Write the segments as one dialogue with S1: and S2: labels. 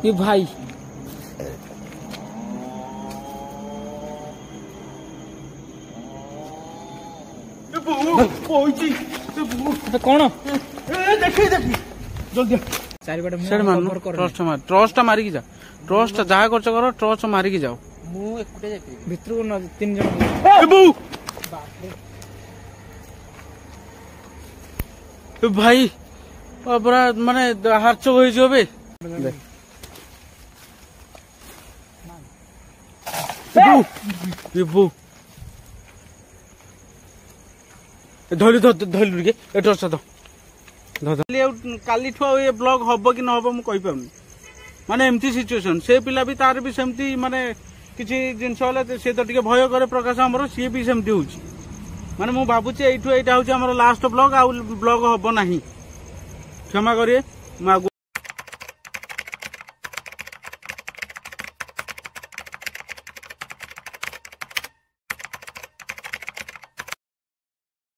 S1: ये भाई कौन
S2: देखी जल्दी ट्रस्ट मारिकी जा ट्रस्ट जहाँ कर ट्रस्ट मारिकी जाओ
S1: भितर को 3 जन
S2: भाई पूरा माने हार्च हो धैलु धैलु टे ट्रस्ट काली ये ब्लॉग हम कि नब मुझे माने एमती सिचुएशन से पिला भी तार भी सेमती माने किसी जिनस से तो टे भय करे प्रकाश आमर सी भी सेमती हो माने मु भावुचे एठू एटा होची हमर लास्ट ब्लॉग आ ब्लॉग हबो नाही क्षमा करिए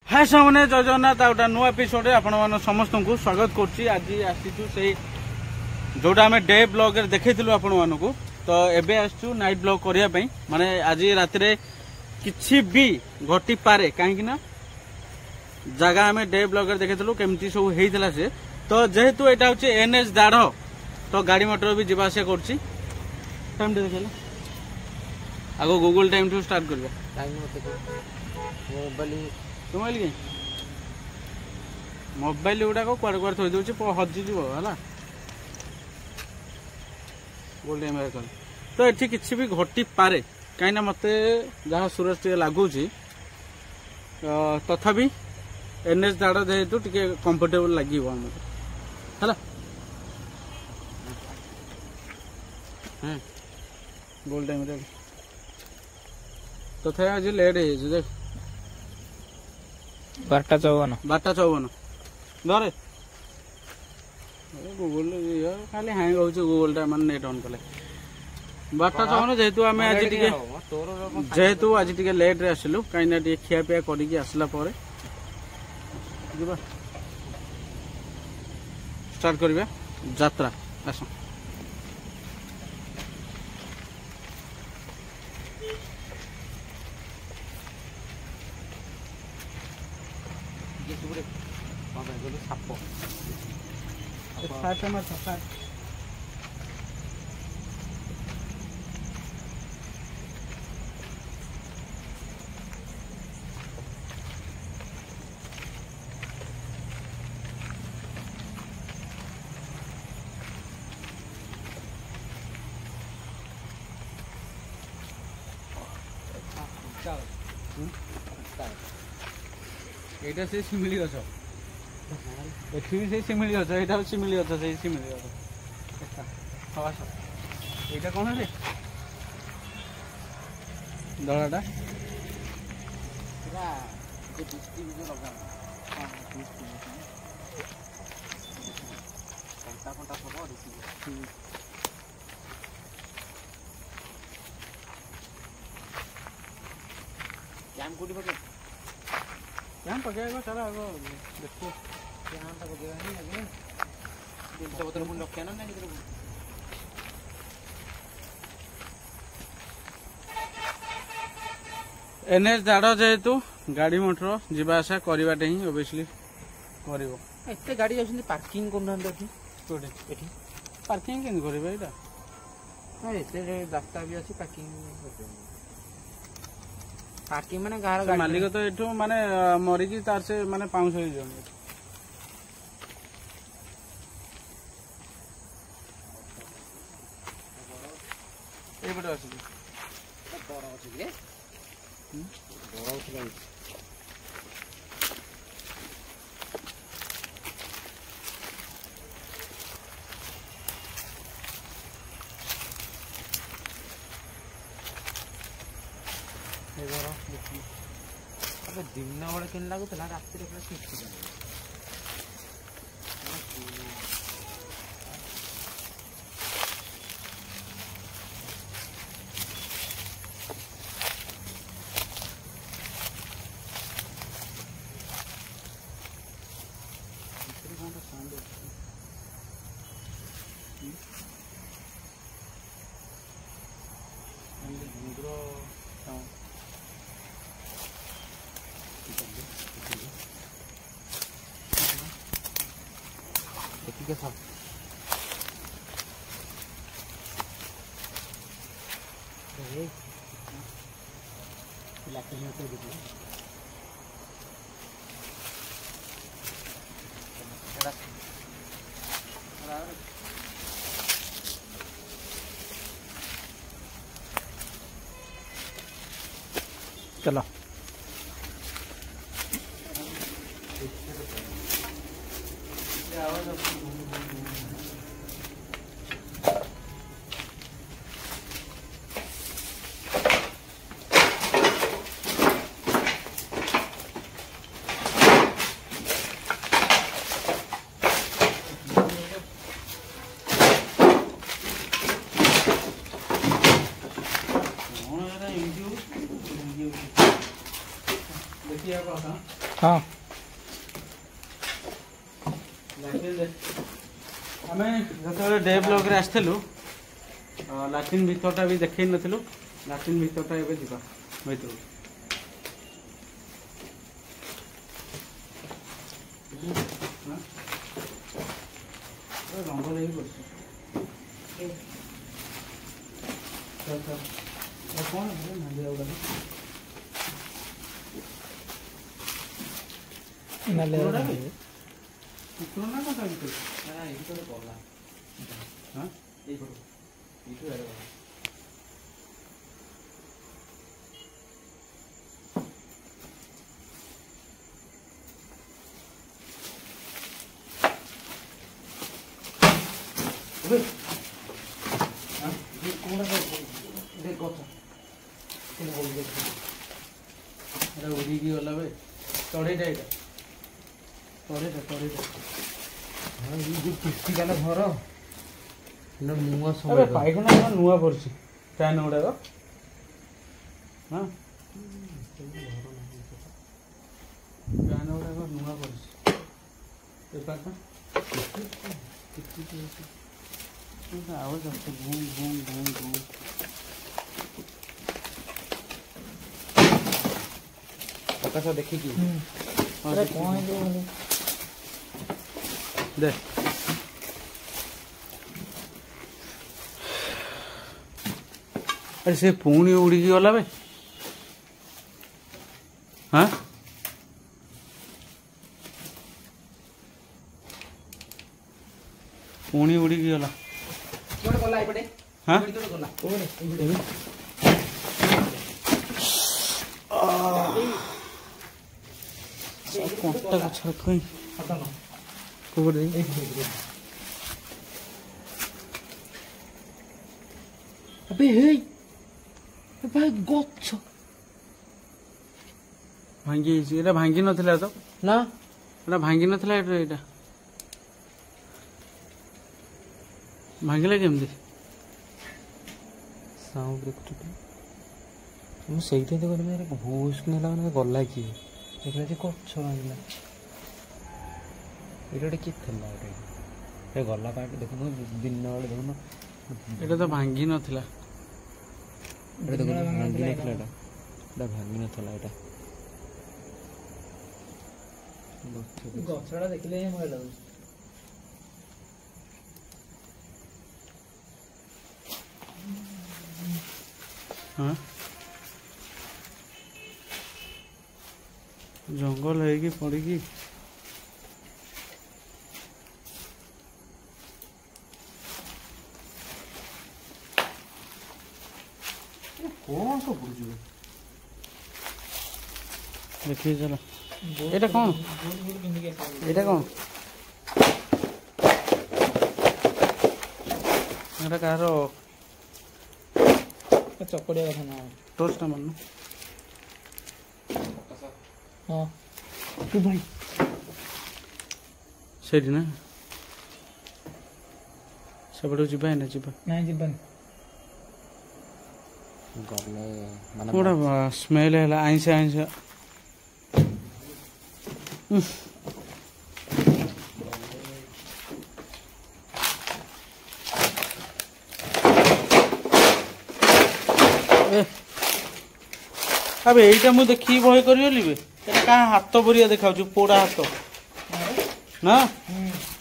S2: हाय सामने जय जगन्नाथ गोटे नुआ एपिसोड आपण समस्त को स्वागत करछि। आज आसीचु से जोटा आम डे ब्लॉग देखैथिलु आपण मानकु तो एबे आसचु नाइट ब्लॉग करिया पई माने आज रात रे किछि भी घटी पारे कहीं ना जगह आम डे ब्लॉग देखैथिलु केमती सब हेइतला से तो जेहेतु एटा होछि एनएच दाढ़ तो गाड़ी मोटर भी जीवा आसिया करछि। टाइम दे देखला आगो गूगल टाइम टू स्टार्ट करबा टाइम मते मोबाइल के मोबाइल गुड़ाक कुआड़े कुआड़े थोड़ी दूसरी हजिज है गोल्डन तो ये किसी भी घटी पारे कहीं मत जहाँ सूरज टे लगुच तथापि एनएच दाड़ जेहेतु टे कंफर्टेबल लगे गोल टाइम तथा आज लेट है देख 12:54 धरे गूगल खाली हैंग हो गूगल टा मान नेट ऑन कले 12:54 जेहेतु आम आज जेहेतु आज टे लेट रे आसिलु कहीं टे खिया पिया करके आसला पर स्टार्ट करबा यात्रा आस এইটা সেই শিমিলি গছ এটি সেই শিমিলি গছ এটা শিমিলি গছ সেই শিমিলি গছ এইটা কোন রে দড়াটা পুরা যে বৃষ্টি বিজে লগা হ্যাঁ বৃষ্টি ঘন্টা ঘন্টা সব দেখি कैम कोटी पके कैम पकेगा चला अब देखो यहाँ तक पकेगा नहीं आगे दिन तो बतल मुंड रखे ना नहीं किधर एनएच दाड़ जेहेतु गाड़ी मोटर जीवा आसा करवाटे ही ओबियसली करिवो एते गाड़ी आछन पार्किंग करना एठी कोठे एठी पार्किंग केन करबे एटा हां एते रास्ता भी अछि पार्किंग पार्किंग माने गार गाड़ी मालिक तो एठो माने मरिकी तार से माने 500 ही जण ए बडा अछि बड़ा अछि रे बड़ा अछि दिन बड़े के लगुला रात
S1: चलो हाँ
S2: आम जो डे ब्लॉग आसलु लाट्रिन भितरटा भी देखे नथिलु लाट्रिन भितरटा एबे जिबा भितर रंग लगी पड़े कौन कुकुर ना कौन भितर हाँ उड़ी गला बे चढ़ेटा चढ़ेटा चढ़ेटा
S1: हाँ ये किस्ती गला घर नुआ
S2: अरे पाइखाना नुआ पड़ी फैन गुड़ाक हाँ फैन गुड़ाक नुआ पड़ी आवाज आते घूम घूम घूम घूम पकाश देखिकी दे अरे से पुणी उड़ी गला बे हाँ पुणी उड़ी गला हाँ कंटा गछ कहीं
S1: अबे हे भाई गछ
S2: भांगी एटा भांगी नथिला तो
S1: ना
S2: एटा भांगी नथिला एटा भांगिला केमती
S1: साउंड देखुटी ମୁଁ ସେଇଠି ତ କହିଲି ଆରେ ଭୁସ୍ ନେଲା ମାନେ ଗଲା କିଏ ଦେଖିଲା ଯେ ଗଛ ଭାଙ୍ଗିଲା ଏଇଟା ଗୋଟେ କିଏ ଥିଲା ଗୋଟେ ଏ ଗଲା କାଟି ଦେଖୁନ ଦିନ ବେଳେ ଦେଖୁନ
S2: ଏଟା ତ ଭାଙ୍ଗି ନଥିଲା
S1: ଏଟା ଦେଖୁନ ଭାଙ୍ଗି ନଥିଲା ଏଟା ଭାଙ୍ଗି ନଥିଲା ଏଟା ଗଛଟା ଦେଖିଲେ ହିଁ ଭୟ ଲାଗୁଛି
S2: हाँ जंगल है कि पड़ी की कौन सब देखिए चलो एटा कौन एटा कौन एटा कार
S1: चकड़िया कथा ना
S2: टोस्ट ना मन
S1: हाँ तू भाई
S2: सेठी ना सेपटू जीवा ना जीवा
S1: नहीं जीवन
S2: कोड़ा स्मेल है आइंसे आइंसे अबे एटा मु देखी भय करियली बे एटा का हाथ परिया देखाउ पोड़ा हाथ ना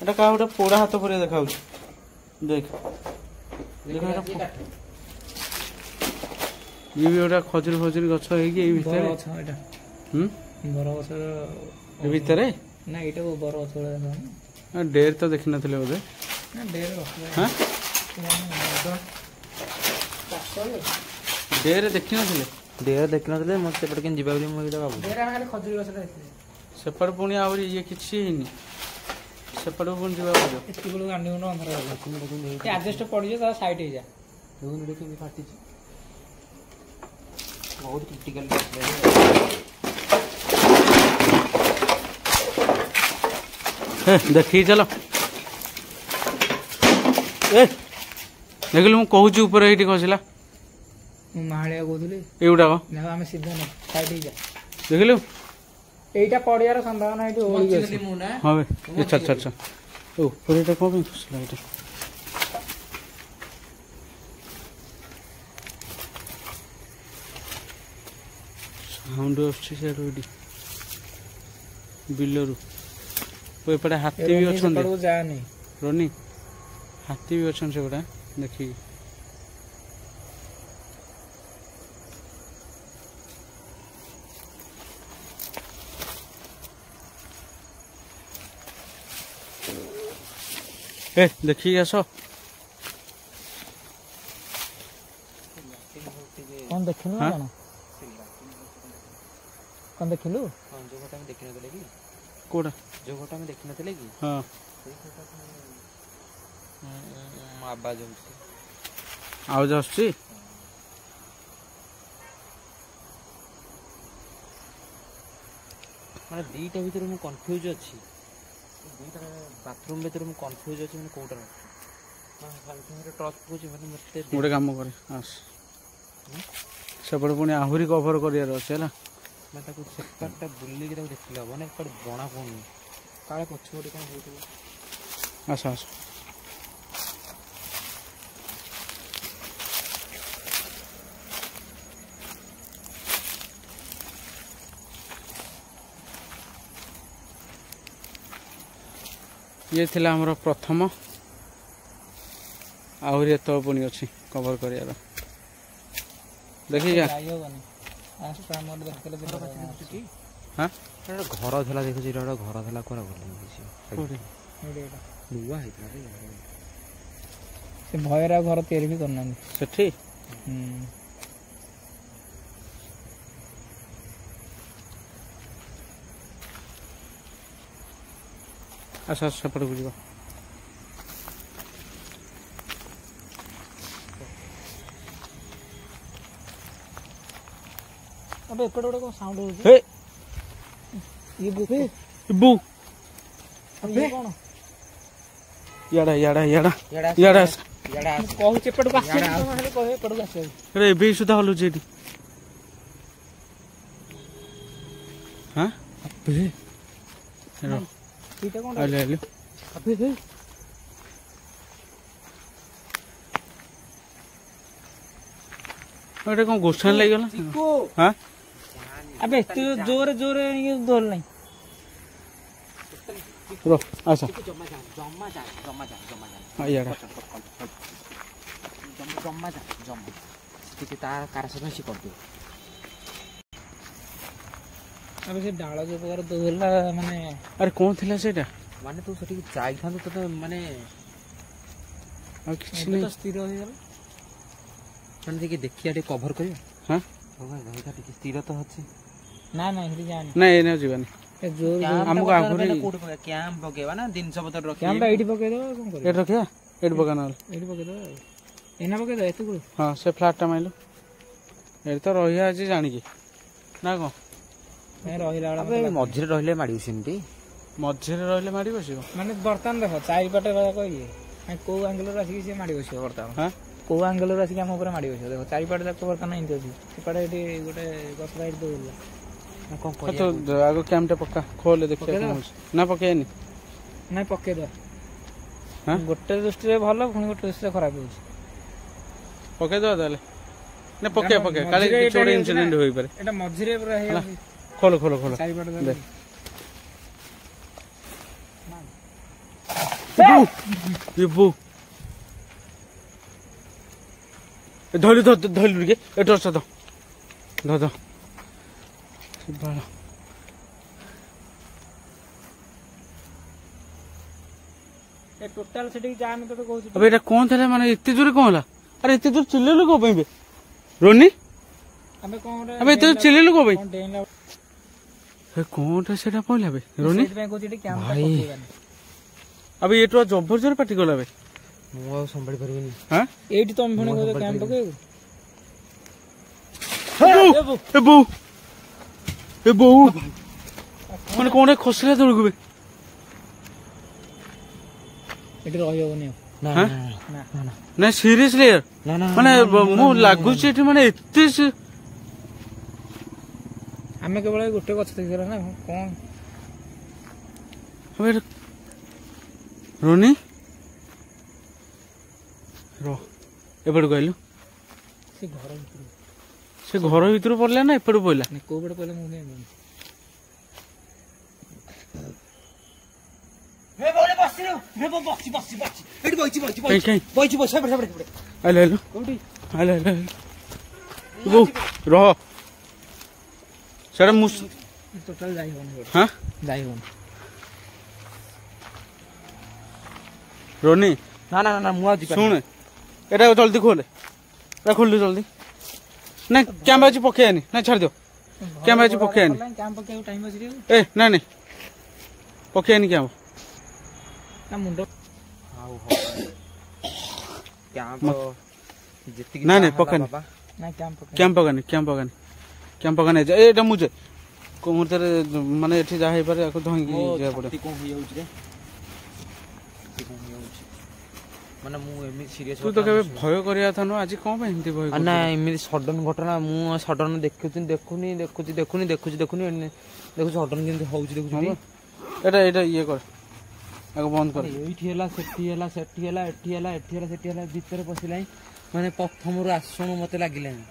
S2: एटा का गोटे पोड़ा हाथ परिया देखाउ देख देख एटा ये भी गोटे खजुरी फजुरी गछ हेगी ए भितर
S1: बर गछ
S2: ए भितर
S1: ना एटा बर गछ
S2: डेर तो देखि नथिले बोधे
S1: ना डेर
S2: हां डेर देखि नथिले
S1: डेर देखि नथिले मत सेपट केन जिबा बोली मु बाबू डेर खाली खजुरी गछ देखिले
S2: सेपट पुणी आउरी ये किछि हिनी सेपट पुणी जिबा बोली
S1: एति गुलो गांडी गुलो अंधार ए एडजस्ट पड़ी जा साइड हे जा देखुन देखि के फाटी छी बहुत क्रिटिकल
S2: देखी चलो ए देखिलु मु कहूची ऊपर एठी खसिला
S1: माहाळिया कहथुली
S2: एउडा को
S1: ना आमे सीधा न साइड हे जा
S2: देखिलु
S1: एटा पड़ियार संभावना एठी होली गसी
S2: हां बे अच्छा अच्छा अच्छा ओ ऊपर एटा को भी खसिला एटा साउंड आछी से एडी बिलरु एपटे हाथी भी अच्छा रोनी हाथी भी अच्छा से गोटा देखी ए देखी आस
S1: कौन देखिनु ना कौन देखिलु जो घटा में देखि नथले कि
S2: कोडा
S1: जो घटा में देखि नथले कि
S2: हां
S1: आवाज होछि
S2: आवाज आछि
S1: माने दीटा भीतर मु कंफ्यूज अछि दीटा बाथरूम भीतर मु कंफ्यूज अछि माने कोटा माने टच पुछि माने मते
S2: गोटे काम करे आस सेपट पुणी आहुरी कभर करियार अछि हैला
S1: मैं ताको सेपटटा बुल्ली के देखिला माने पर बणा कोनी काळे पछोडी कोन होइतलो
S2: आस आस ये थिला हमर प्रथम आहुरी एत पुणी अछि कभर करियार देखि जा हाँ
S1: घर थला देखु जी घर थला कोरा बोली दुआ हेतला से भयरा घर तयारी भी करना
S2: सेठी अच्छा सेपट को जीवा
S1: अबे एपटे गोटे को साउंड हो
S2: हे
S1: ये
S2: बू
S1: अबे कोन
S2: याडा याडा याडा
S1: याडा
S2: याडा
S1: याडा कहू चेपट को आसे माने कहे एपट को आसे
S2: रे बे सुधा हलु जेडी हां अबे हेलो
S1: ठीक है कोन
S2: आले आले
S1: अबे हे
S2: अरे कोन गोछन लागि गेला हां
S1: अबे तू जोरे जोरे ये धोल नहीं
S2: रो अच्छा
S1: जम्मा जा
S2: हां याडा
S1: जम्मा ठीक तार कार से सी कर दे अबे से डाळ जो प्रकार दोहला माने
S2: अरे कोन थिला सेटा
S1: माने तू सठी जाई था तो माने
S2: आ किछ नहीं
S1: तो स्थिर हो गेल माने देखि देखिया दे कवर करियो
S2: हां
S1: होगा रहता ठीक स्थिर तो अछि ना ना हिली जान
S2: नहीं एने जीवानी
S1: ए जोर
S2: हमको आगुरी
S1: कोड पके कैंप पकेवा ना दिन सब तो रखी कैंप एठी पके दो कोन कर
S2: एट रखिया एट बगानल
S1: एठी पके दो एना पके दो एतु को
S2: हां से फ्लैट टा माइलो एट तो रहिया अछि जानि की ना को
S1: मैं रहिला अबे मझिरे रहिले माडी सिंती
S2: मझिरे रहिले माडी बसियो
S1: माने बर्तन देखो चारि पटे रह कहिए मैं को एंगल रा से माडी बसियो बर्तन
S2: हां
S1: को एंगल रा से हम ऊपर माडी बसियो देखो चारि पटे तक बर्तन नहीं तो से पटे एठी गोटे गस राइट दोला ना कोन
S2: तो आगो कैमटा पक्का खोल देखिए ना पके नहीं
S1: नहीं पके दो
S2: हां
S1: गोटे दृष्टि रे भलो पुनी गोटे दृष्टि रे खराब होछ
S2: पके दो ताले ନା ପକେଇବା ପକେଇବା କାଳେ କିଛି ଗୋଟେ ଇନସିଡେଣ୍ଟ ହୋଇପାରେ।
S3: ଏଟା ମଝିରେ ପୁରା
S2: ହେଲା ଖୋଲ ଖୋଲ ଖୋଲ
S3: ଚାରିପଟ
S2: ଦେ। ଏ ବୋଉ ଧଇଲୁ ଧଇଲୁ ଟିକେ ଏ ଟର୍ଚ୍ଚ ଧ ଧ ବାଳ
S3: ଏ ଟୋଟାଲ ସେଠିକି ଯାଆନି ତତେ କହୁଛି।
S2: ଏବେ ଏଇଟା କଣ ଥିଲା ମାନେ ଏତେ ଜୋରେ କଣ ହେଲା? ଆରେ ଏତେ ଜୋର ଚିଲେଇଲୁ କଣ ପାଇଁ ବେ ରୋନି?
S3: ଆମେ କଣ ଗୋଟେ
S2: ଆମେ ଏତେ ଜୋର ଚିଲେଇଲୁ କଣ ପାଇଁ?
S3: କଣ ଡେଇଁଲା
S2: ଏ କଣଟା ସେଟା ପଇଲା ବେ ରୋନି?
S3: ସେଇଥିପାଇଁ କହୁଛି ଏଠି କ୍ୟାମ୍ପ ପକେଇବାନି।
S2: ଆବେ ଏଠୁ ଜବର ଜୋରେ ପାଟି କଲା ବେ।
S1: ମୁଁ ଆଉ ସମ୍ଭାଳି ପାରିବିନି।
S2: ହଁ
S3: ଏଇଠି ତମେ ପୁଣି କହୁଛ କ୍ୟାମ୍ପ ପକେଇବୁ।
S2: ଏ ବୋଉ ଏ ବୋଉ ମାନେ କଣ ଖସିଲା ତଳକୁ ବେ?
S3: ଏଠି ରହିହବନି ଆଉ।
S1: ନା
S2: ହାଁ?
S1: ନା ନା
S2: ନାଇଁ ସିରିୟସଲି ୟାର
S1: ନା ନା
S2: ମାନେ ମୁଁ ଲାଗୁଛି ଏଠି ମାନେ ଏତେ
S3: ଆମେ କେବଳ ଗୋଟେ ଗଛ ଦେଖିଥିଲା ନା କଣ
S2: ରୋନି ର ଏପଟକୁ କହିଲୁ
S3: ସେ ଘର ଭିତରୁ
S2: ସେ ଘର ଭିତରୁ ପଡିଲା ନା ଏପଟୁ ପଡିଲା?
S3: କୋଉ ପଟେ କହିଲେ ମୁଁ ଜାଣିନି।
S2: ରହ ସେଟା ମୁଁ
S3: ଟୋଟାଲ ଯାଇ ହବନି।
S2: ହଁ
S3: ଯାଇ ହବନି।
S2: ରୋନି
S1: ନା ନା ନା ମୁଁ ଆଉ ଯିବି।
S2: ଶୁଣେ ଏଟା ଜଲ୍ଦି ଖୋଲେ ଏଟା ଖୋଲିଲୁ ଜଲ୍ଦି। ନାଇଁ କ୍ୟାମେରା ଅଛି ପକେଇବାନି ନାଇଁ ଛାଡ଼ିଦିଅ କ୍ୟାମେରା ଅଛି ପକେଇବାନି।
S3: କ୍ୟାମ୍ପ ପକେଇବାକୁ ଟାଇମ ଅଛି ରେ।
S2: ଏ ନାଇଁ ନାଇଁ ପକେଇବାନି କ୍ୟାମେରା।
S3: ନା ମୁଣ୍ଡ
S1: ଆଉ କ୍ୟାମ୍ପ ଯେତିକି
S2: ନାଇଁ ନାଇଁ
S1: ଯାହା ହେଲା
S2: ପକାନି
S1: ବାବା।
S3: ନା କ୍ୟାମ୍ପ ପକେଇ
S2: କ୍ୟାମ୍ପ ପକାନି କ୍ୟାମ୍ପ ପକାନି କ୍ୟାମ୍ପ ପକାନି ଏଇଟା ମୁଁ ଯେ କୋଉ ମୁହୂର୍ତ୍ତରେ ମାନେ ଏଠି ଯାହା ହେଇପାରେ ଆକୁ ଧଇକି
S1: ମୋ
S2: ଯିବାକୁ ପଡେ।
S1: ଛାତି କଣ ହେଇଯାଉଛି ରେ କଣ ହେଇଯାଉଛି ମାନେ ମୁଁ ଏମିତି ସିରିୟସ୍।
S2: ତୁ ତ କେବେ ଭୟ କରିବା କଥା ନୁହଁ ଆଜି କଣ ପାଇଁ ଏମିତି ଭୟ କରୁଛୁ?
S1: ନା ଏମିତି ସଡନ ଘଟଣା ମୁଁ ସଡନ ଦେଖୁଛି ଦେଖୁନି ସଡନ କେମିତି ହଉଛି ଦେଖୁଛି।
S2: ଏଇଟା ଏଇଟା ଇଏ କର ଆକୁ ବନ୍ଦ କର।
S1: ଏଇଠି ହେଲା ସେଠି ହେଲା ସେଠି ହେଲା ଏଠି ହେଲା ଏଠି ହେଲା ସେଠି ହେଲା ଭିତରେ ପଶିଲାଣି ମାନେ ପ୍ରଥମରୁ ଆସଣ ମତେ ଲାଗିଲାଣି।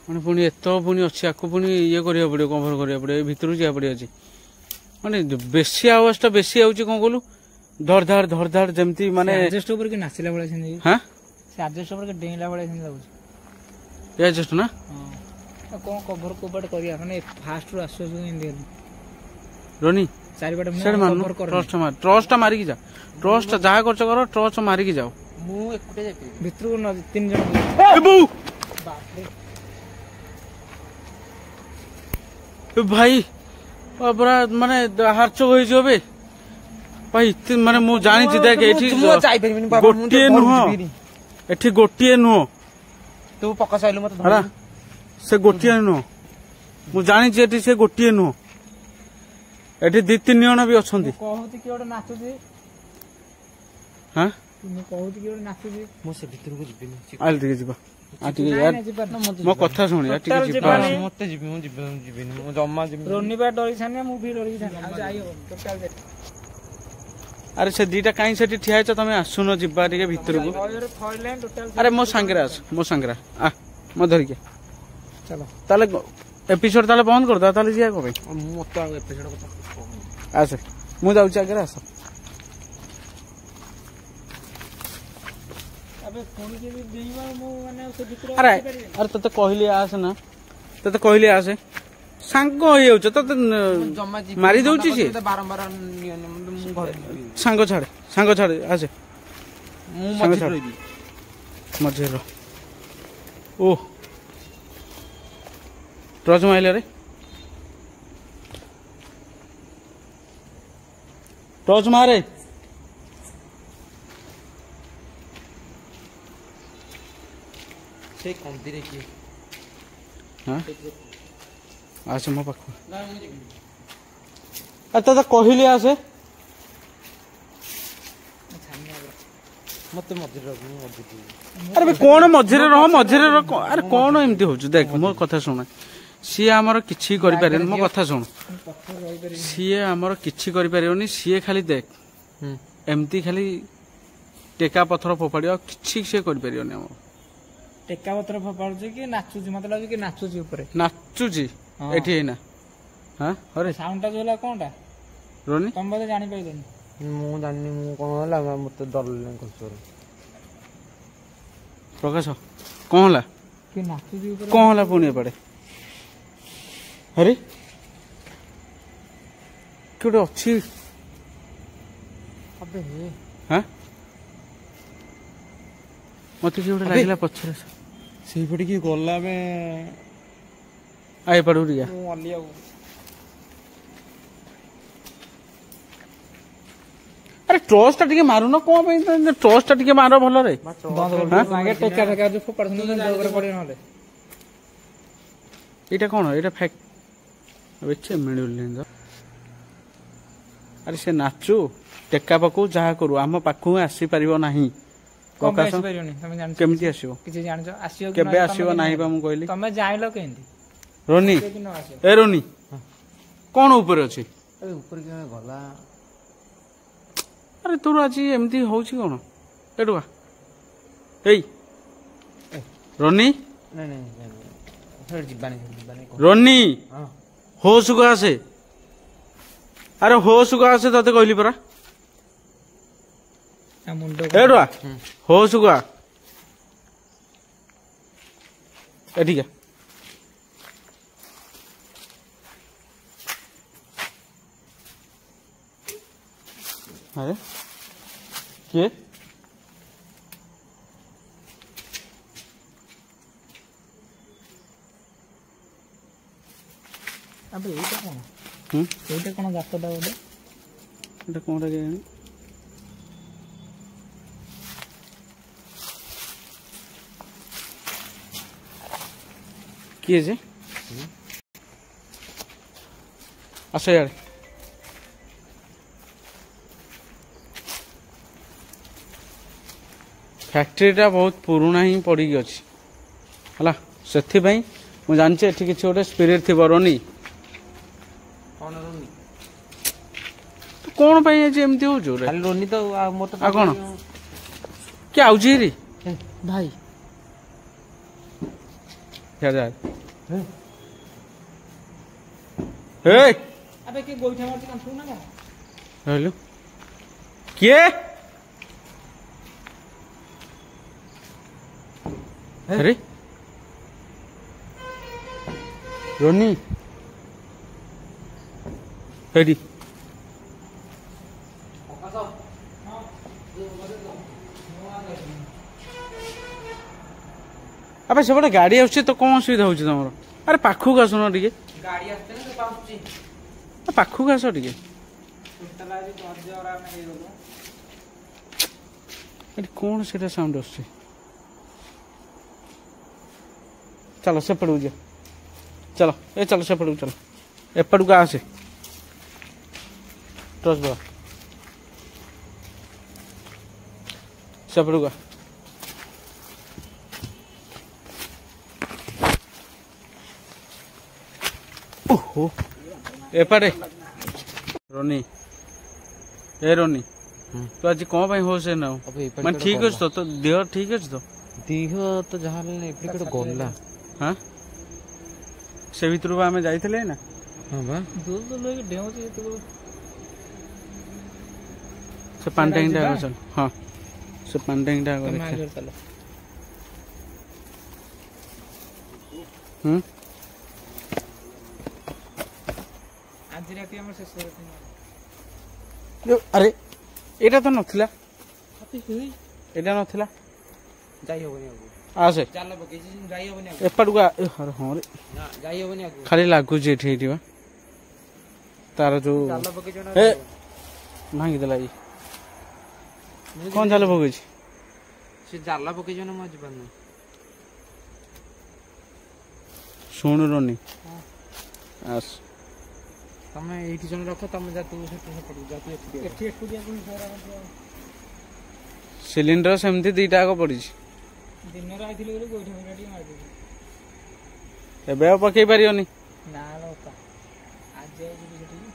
S2: ମାନେ ପୁଣି ଏତ ପୁଣି ଅଛି ଆକୁ ପୁଣି ଇଏ କରିବାକୁ ପଡିବ କଭର କରିବାକୁ ପଡିବ ଏ ଭିତରୁ ଯିବାକୁ ପଡିବ ଅଛି ମାନେ ବେଶୀ ଆୱାଜଟା ବେଶୀ ଆଉଛି କଣ କହିଲୁ ଧର ଧାଡ ଯେମିତି ମାନେ
S3: ଆଡଜଷ୍ଟ ଉପରେ କି ନାଚିଲା ଭଳିଆ ସେମିତି।
S2: ହଁ
S3: ସେ ଆଡଜଷ୍ଟ ଉପରେ କି ଡେଇଁଲା ଭଳିଆ ସେମିତି ଲାଗୁଛି।
S2: ଏ ଜଷ୍ଟ ନା
S3: ହଁ କଣ କଭର କୋପାଟ କରିବା ମାନେ ଫାଷ୍ଟରୁ ଆସୁ ଏମିତି
S2: ରୋନି
S3: ଚାରିପଟେ
S2: ସେଟା ମାରୁନୁ ଟ୍ରଚଟା ମାରିକି ଯା ଟ୍ରଚଟା ଯାହା କରୁଛ କର ଟ୍ରଚ ମାରିକି ଯାଅ।
S1: ମୁଁ ଏକୁଟିଆ ଯାଇପାରିବି
S3: ଭିତରକୁ 3 ଜଣ।
S2: ଭାଇ ପୁରା ମାନେ ହାର୍ଚକ ହେଇଯିବ ବେ ଭାଇ ମାନେ ମୁଁ ଜାଣିଛି ଦେଖ ଏଠି ଗୋଟିଏ ନୁହଁ ଏଠି ଗୋଟିଏ ନୁହଁ
S1: ତୁ ପକା ସାଇଲୁ ମତେ
S2: ହେଲା ସେ ଗୋଟିଏ ନୁହଁ ମୁଁ ଜାଣିଛି ଏଠି ସେ ଗୋଟିଏ ନୁହଁ ଏଠି 2-3 ଜଣ ବି ଅଛନ୍ତି।
S3: କହୁଛି କି ଗୋଟେ ନାଚୁଛି
S2: ହଁ
S3: ମୁଁ କହୁଛି କି ଗୋଟେ ନାଚୁଛି
S1: ମୁଁ ସେ ଭିତରକୁ ଯିବିନି
S2: ଆଲେ ଟିକେ ଯିବା ମୋ କଥା ଶୁଣି ଟିକେ ଯିବା
S1: ମତେ ଯିବି ମୁଁ ଯିବିନି ମୁଁ ଜମା ଯିବିନି।
S3: ରୋନିବା ଡରି ଛାନିଆ ମୁଁ ବି ଡରିକି ଛାନିଆ ଆଉ ଯାଇ ହବନି ଟୋଟାଲ।
S2: ଆରେ ସେ ଦିଟା କାହିଁ ସେଠି ଠିଆ ହେଇଛ ତମେ ଆସୁନ ଯିବା ଟିକେ ଭିତରକୁ। ଆରେ ମୋ ସାଙ୍ଗରେ ଆସ ମୋ ସାଙ୍ଗରେ ଆ ମୋ ଧରିକି
S3: ଚାଲ
S2: ତାହେଲେ ଏପିସୋଡ ତାହେଲେ ବନ୍ଦ କରିଦବା ତାହେଲେ ଯିବା କଣ ପାଇଁ
S1: ମୁଁ ମତେ ଆଉ ଏପିସୋଡ କଥା କହୁନି।
S2: ଆସେ ମୁଁ ଯାଉଛି ଆଗରେ ଆସ। ଆରେ ଆରେ ତତେ କହିଲି ଆସେ ନା ତତେ କହିଲି ଆସେ ସାଙ୍ଗ ହେଇଯାଉଛ ତତେ ମାରି ଦଉଛି ସିଏ
S1: ବାରମ୍ବାର
S2: ସାଙ୍ଗ ଛାଡେ ଆସେ
S1: ମୁଁ
S2: ମଝିରେ ରହ ଓ ଟର୍ଚ ମାଇଲା ରେ ଟର୍ଚ ମାରେ
S1: ସେଇ କନ୍ଦିରେ କିଏ
S2: ଆସେ ମୋ ପାଖକୁ ତତେ କହିଲି ଆସେ
S1: ମତେ ମଝିରେ ରଖ ମୁଁ ମଝିରେ
S2: ଆରେ କଣ ମଝିରେ ରହ ଆରେ କଣ ଏମିତି ହଉଛି ଦେଖ ମୋ କଥା ଶୁଣ ସିଏ ଆମର କିଛି କରିପାରିବନି ମୋ କଥା ଶୁଣ ସିଏ ଆମର କିଛି କରିପାରିବନି ସିଏ ଖାଲି ଦେଖ ଏମିତି ଖାଲି ଟେକା ପଥର ଫୋପାଡ଼ିବ କିଛି ସିଏ କରିପାରିବନି ଆମର
S3: ଟେକା ପତ୍ର ଫୋପାଡୁଛି କି ନାଚୁଛି ମତେ ଲାଗୁଛି କି ନାଚୁଛି ଉପରେ
S2: ନାଚୁଛି
S3: ହଁ।
S2: ଏଠି ଏଇନା ହଁ ହରେ
S3: ସାଉଣ୍ଡ ଟା ଯୋଉ ହେଲା କଣଟା
S2: ରୋନି
S3: ତମେ ବୋଧେ ଜାଣିପାରିଲନି
S1: ମୁଁ ଜାଣିନି ମୁଁ କଣ ହେଲା ମତେ ଡର ଲାଗିଲାନି କଞ୍ଚର।
S2: ପ୍ରକାଶ କଣ ହେଲା
S3: କି ନାଚୁଛି ଉପରେ
S2: କଣ ହେଲା ପୁଣି ଏପଟେ ହରେ କି ଗୋଟେ ଅଛି
S1: ଆବେ ହେ
S2: ହଁ ମତେ କିଏ ଗୋଟେ ଲାଗିଲା ପଛରେ
S1: ସେଇପଟେ କିଏ ଗଲା ଆମେ
S2: ଏପଟକୁ ଟିକେ
S1: ମୁଁ ଅଲି ଆଉ
S2: ଆରେ ଟର୍ଚ ଟା ଟିକେ ମାରୁନ କଣ ପାଇଁ ଟର୍ଚ ଟା ଟିକେ ମାର ଭଲରେ
S3: ଆଗେ ଟେକା ଫେକା ଯୋଉ ଫୋପାଡୁଛନ୍ତି ମୁଣ୍ଡ ଉପରେ ପଡିବ ନହେଲେ
S2: ଏଇଟା କଣ ଏଇଟା ଫ୍ୟାକ୍ଟ ବେଚେ ମିଳୁନି ତ ଆରେ ସେ ନାଚୁ ଟେକା ପକଉ ଯାହା କରୁ ଆମ ପାଖକୁ ଆସିପାରିବ ନାହିଁ
S3: କଣ ପାଇଁ
S2: ପ୍ରକାଶ
S3: ଆସିପାରିବନି ତମେ ଜାଣିଛ
S2: କେମିତି ଆସିବ
S3: କିଛି ଜାଣିଛ ଆସିବ କି
S2: କେବେ
S3: ନ
S2: ଆସିବ
S3: ତମେ
S2: ନାହିଁ ବା
S3: କେମିତି
S2: ମୁଁ କହିଲି
S3: ତମେ ଜାଣିଲ କେମିତି
S2: ରୋନି
S3: ଆସିବ କି ନ ଆସିବ
S2: ଏ ରୋନି କଣ ଉପରେ ଅଛି
S1: ଆବେ ଉପରେ କିଏ ଗଲା
S2: ଆରେ ତୋର ଆଜି ଏମିତି ହଉଛି କଣ ଏଠୁ ଆ ଏଇ ରୋନି
S1: ନାଇଁ ନାଇଁ ସେଠି ଯିବାନି
S2: ରୋନି
S1: ହଁ
S2: ହୋସକୁ ଆସେ ଆରେ ହୋସକୁ ଆସେ ତତେ କହିଲି ପରା
S3: ତା ମୁଣ୍ଡ
S2: ଏଠୁ ଆ ହୋସକୁ ଆ ଏଠିକା ଆରେ କିଏ
S3: ଆବେ ଏଇଟା କଣ
S2: ହୁଁ
S3: ଏଇଟା କଣ ଗାତଟା ଗୋଟେ
S2: ଏଟା କଣଟା କେଜାଣି କିଏ ଯେ ଆସ ଇଆଡ଼େ ଫ୍ୟାକ୍ଟ୍ରିଟା ବହୁତ ପୁରୁଣା ହିଁ ପଡ଼ିକି ଅଛି ହେଲା ସେଥିପାଇଁ ମୁଁ ଜାଣିଛି ଏଠି କିଛି ଗୋଟେ ସ୍ପିରିଟ୍ ଥିବ ରୋନି
S1: କଣ ରୋନି
S2: ତୁ କଣ ପାଇଁ ଆଜି ଏମିତି ହଉଛୁ ରେ
S1: ଖାଲି ରୋନି ତ ଆଉ ମୋର ତ
S2: ଆଉ କଣ କିଏ ଆଉଛି ହେରି
S1: ଭାଇ
S2: ହେ
S3: ଆବେ କିଏ ଗୋଇଠା ମାରୁଛି କାନ୍ଥକୁ ନା କଣ
S2: ରହିଲୁ କିଏ अरे रोनी रेडी अबे सेपटे गाड़ी आसुची तो कौन असुविधा होची तमरो अरे पाखु का सुनो टिके
S3: ଗାଡି ଆସିছে ନା ସେ ପାଉଛି
S2: पाखु का आसो टिके अरे कौन सेटा साउंड आसुची चलो सेपड़ू जा चलो ए चलो सेपड़ू चलो एपड़ू का आसे टॉस बा सेपड़ू का ओहो एपड़े रोनी ए रोनी तो आज कौन भाई हो से ना मैं ठीक अछि तो देह ठीक अछि तो
S1: देह तो जहाँ एप्लिकेट गला
S2: हाँ से भितर आम जाइए ना
S1: हाँ बा
S3: दूर दूर लोग डेउची एतको
S2: से पांडेंग टा चल हाँ से पांडेंग टा
S3: ତମେ ଆଗରେ ଚାଲ ଆଜି ରାତି ଆମର ଶେଷ ରାତି
S2: अरे एटा तो नथिला
S3: ହାତୀ ହେଇ
S2: एटा नथिला
S1: ଯାଇ ହବନି ଆଗକୁ
S2: आसे
S3: ଚାଲ ପକେଇଛି ଯାଇ ହବନି ଆଗକୁ
S2: एपड़ू का अरे हाँ रे
S3: ନା ଯାଇ ହବନି ଆଗକୁ
S2: खाली लागुच एठी एठी बा तार जो
S3: ଚାଲ ପକେଇଛ ନା
S2: ए भांगी देला ई कौन जाल भोगे
S1: ସେ ଜାଲ ପକେଇଛ ନା ମୁଁ ଆଜି ପାରୁନି
S2: सुन रोनी आस
S1: ତମେ ଏଇଠି ଜଣେ ରଖ ତମେ ଯା ତୁ ସେଠି ସେପଟକୁ ଯା ତୁ ଏଠି
S3: ଏଠି ଏକୁଟିଆ ପୁଣି
S2: सिलिंडर सेमती दीटा आग पड़ी
S3: ଦିନରେ ଆଇଥିଲି ବୋଲି ଗୋଇଠା ଫୋଇଠା ଟିକେ ମାରିଦେବି
S2: एबे आ पकई पारियोनी
S3: ନା ଲୋ ଅପା ଆଜି ଆଉ ଯିବି ସେଠିକି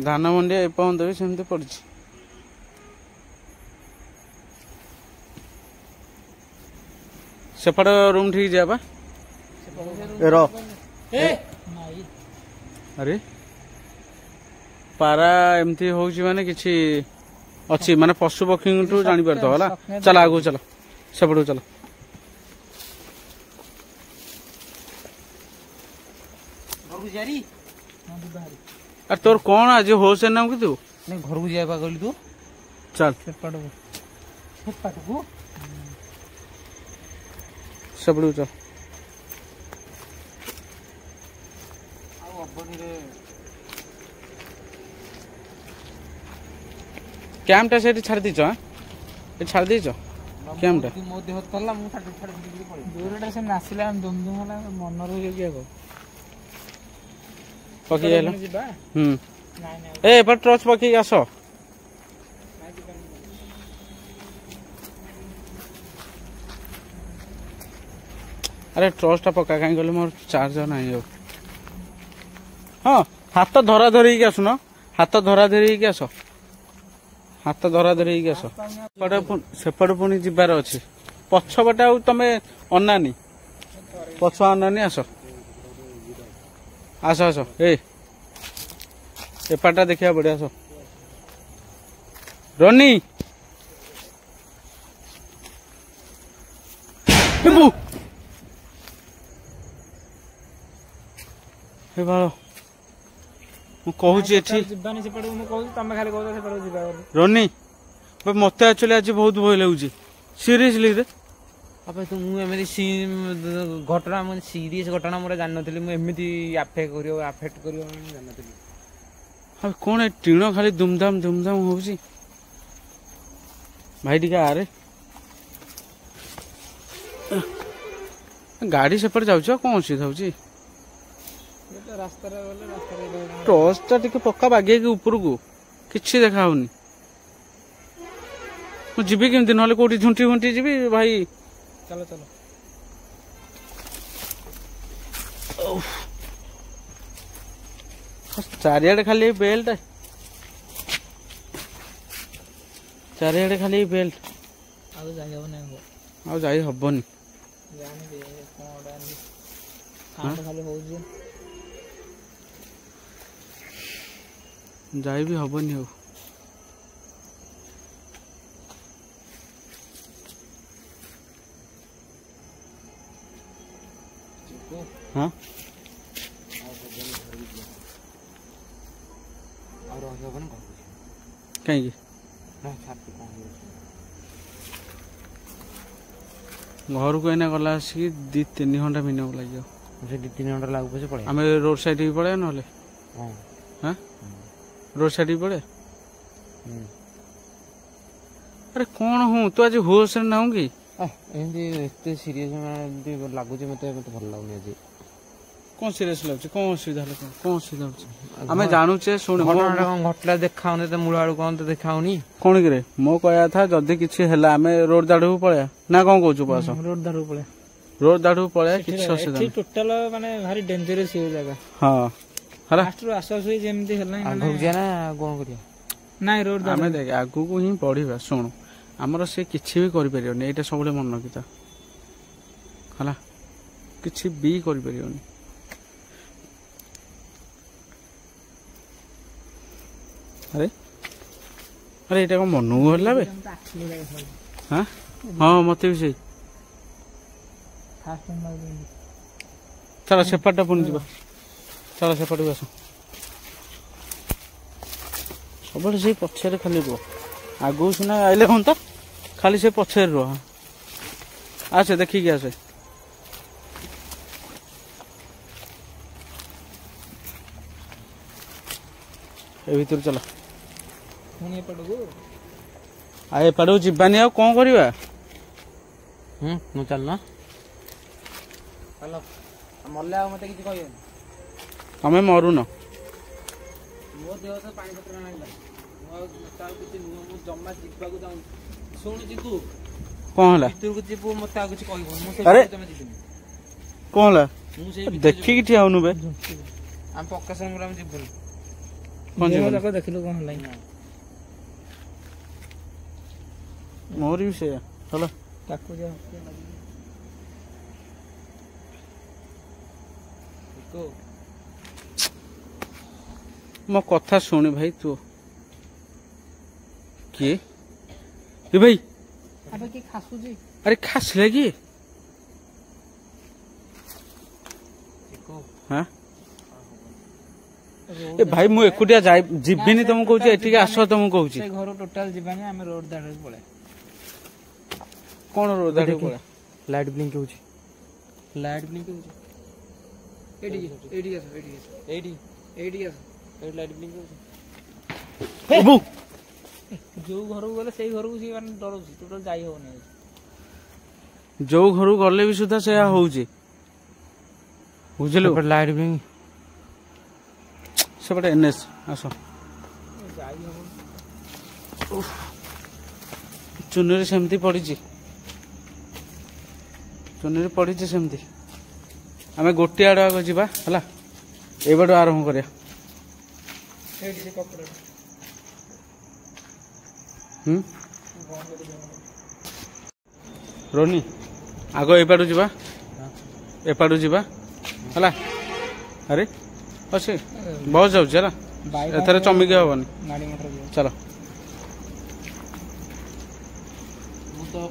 S2: धान मंडिया एपर्यंत भी सेमती पड़ी सेपट रूम ठीक जाबा रो अरे पारा एमती होउची माने किछि अच्छी माने पशु पक्षी जानी पारतो होला चल आगु चल सेपटू चल अरे तोर कौन आज होश है ना कि तू
S1: नहीं घर को जाए कहली तू
S2: चल सेपटू चल कैम्पटा से छाड़ दीच छाड़ दीच कैम्पटा
S1: मो देह तला मु छाड़ छाड़ दिली पड़े
S3: दूरटा से नासिला दुम दुम होला मन रो जे को
S2: पकी गेलो
S3: जिबा
S2: नाइ
S3: नाइ
S2: ए पर टॉर्च पकी आसो अरे टॉर्चटा पका काई गले मोर चार्जर नाही हो हां हाथ धरा धरी के आसुनो हाथ धरा धरी के आसो हाथ धरा धरी के आसो सेपट पुणी जिबार अछि पछपटा तमे अनानी पछ अनानी आसो आस आस एपाटा देखा बढ़िया आस रनी कहूची
S3: जिबानी सेपट मु कहू तमे खाली कहू सेपट जिबा
S2: रनी मत एक्चुअली आज बहुत भय लगुच सीरियसली रे
S1: अब तो मुझे घटना मुझे सीरीयस घटना मोर जान नी मुझे आफेक्ट कर जान
S2: अब कौन टीण खाली दुमदाम हो भाई टी आरे गाड़ी सेपट जाऊँ कौन असुविधा हो टॉर्च टा टिके पक्का बागे ऊपर को किसी देखा होनी मुझे जीवी केमती ना कौटी झुंटी फुंटी जीवी भाई
S3: चलो चलो
S2: चारियाडे खाली बेल्ट चारियाडे खाली बेल्ट
S3: आउ जाई हो नै हो
S2: आउ जाई हबनी
S3: जानी दे कोडा नि खान खाली हो जे
S2: जाई भी हबनी हो हाँ कहीं घर को एना गला आसिक 2-3 घंटा मिनिमम लगे
S1: 2-3 घंटा लागू पछे पड़े
S2: आम रोड साइड ही पड़े ना हाँ रोड साइड ही पड़े अरे कौन हूँ तू आज होश ना हूँ कि
S1: एमती सीरियस लगुच मत भल लगुनि आज
S2: कौन सीरियस लगुच कौन असुविधा कौन असुविधा आम जानूचे शुण
S1: घटना देखा मूल आड़ कौन तो देखा
S2: कौन कि मो कहया था जदि किसी है आम रोड दाड़ को पलैया ना कौन कौच बस
S3: रोड दारू पळे
S2: रोड दाड़ को पलैया किसी असुविधा
S3: टोटल माने भारी डेंजरस हो जगह
S2: हाँ हला
S3: लास्ट रो आसस हुई जेमती हला
S1: आगु जे ना कौन करिया
S3: नाइ रोड दारू
S2: आम देख आगु को ही पढ़ा शुणु आमर से किसी भी कर पारे यहाँ सब मन रखिता है किसी भी कर पारे अरे अरे ये कौन मन को है बे हाँ हाँ मत भी सही चलो सेपटा पुणी जा चलो सेपट को आस सब से पछे खाली रुह आगु सीना आइले हम तो खाली से पछे रुह आसे देखिए आसे ए भीतर चला आ एपटू जीवानी आ कौन करवा
S1: चलना चलो मल्ले आ मत कि
S2: तमें मरुन
S1: मो देह तो पानी पत्र ना जमा जीवाक जाऊँ शुणु जीतू
S2: कौन है
S1: भितर को जीव मत कुछ कह
S2: अरे कौन है देखिकी ठिया होनु बे
S1: हम पक्का संग हम जीवन
S2: कौन जीवन
S3: देखो देखिलो कौन हलाई
S2: मोर भी से चलो
S3: ताको जा
S1: चिको
S2: मो कथा शुणी भाई तू किए ए भाई
S3: अबे की खासुजी
S2: अरे खासिला कि
S1: चिको
S2: हाँ ए भाई मु एकुटिया जाई जिबिनी तुमको कहूची एठिके आस तुमको कहूची
S3: से घर टोटल जीवानी आमे रोड दाडे पळे
S2: कोन रोदाडे पड़ा
S1: लाइट ब्लिंक होची लाइट ब्लिंक होची एडी लाइट ब्लिंक होची
S2: बाबू
S3: जो घर गले सेई घर को सी माने डरोसी टोटल जाई होनी
S2: जो घर गले भी सुधा से होची बुझलो
S1: लाइट ब्लिंक
S2: सेपटे एनएस आसो
S3: जाई हो
S2: चुनरी सेमती पड़ी चुनरी पड़ी सेमती आम गोटे आड़ आगे जावा है ये बाटू आरंभ करिया
S3: एडी से कपड़ा
S2: रोनी आग एपाटू जावा एपाटू जावा है अरे अच्छे बहुत जाऊँ है एथर चमिकी हेनी
S3: गाड़ी मोटर
S2: चलो
S1: मु तो